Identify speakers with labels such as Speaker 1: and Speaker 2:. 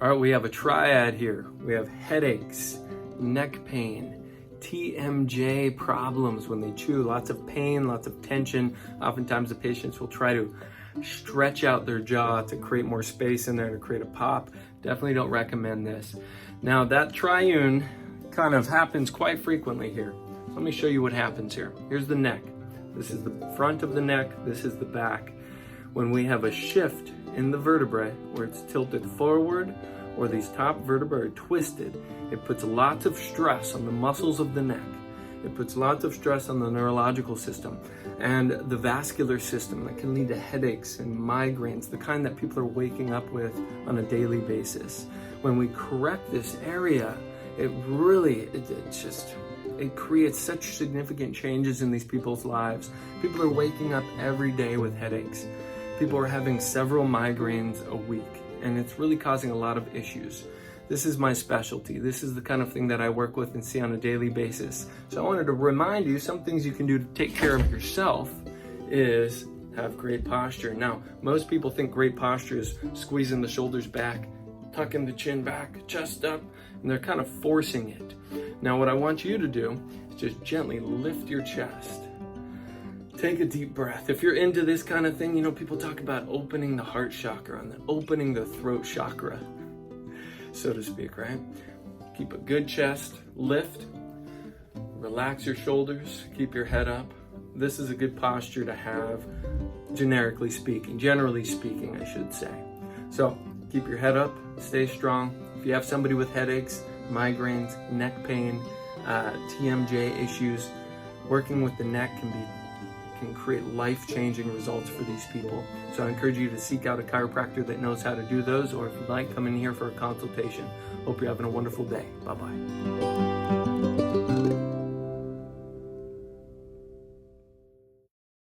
Speaker 1: All right, we have a triad here. We have headaches, neck pain, TMJ problems when they chew, lots of pain, lots of tension. Oftentimes the patients will try to stretch out their jaw to create more space in there to create a pop. Definitely don't recommend this. Now that triune kind of happens quite frequently here. Let me show you what happens here. Here's the neck. This is the front of the neck, this is the back. When we have a shift in the vertebrae where it's tilted forward or these top vertebrae are twisted, it puts lots of stress on the muscles of the neck. It puts lots of stress on the neurological system and the vascular system that can lead to headaches and migraines, the kind that people are waking up with on a daily basis. When we correct this area, it creates such significant changes in these people's lives. People are waking up every day with headaches. People are having several migraines a week, and it's really causing a lot of issues. This is my specialty. This is the kind of thing that I work with and see on a daily basis. So I wanted to remind you some things you can do to take care of yourself is have great posture. Now, most people think great posture is squeezing the shoulders back, tucking the chin back, chest up, and they're kind of forcing it. Now, what I want you to do is just gently lift your chest. Take a deep breath. If you're into this kind of thing, you know, people talk about opening the heart chakra and opening the throat chakra, so to speak, right? Keep a good chest, lift, relax your shoulders, keep your head up. This is a good posture to have, generally speaking, I should say. So keep your head up, stay strong. If you have somebody with headaches, migraines, neck pain, TMJ issues, working with the neck can create life-changing results for these people. So I encourage you to seek out a chiropractor that knows how to do those, or if you'd like, come in here for a consultation. Hope you're having a wonderful day. Bye-bye.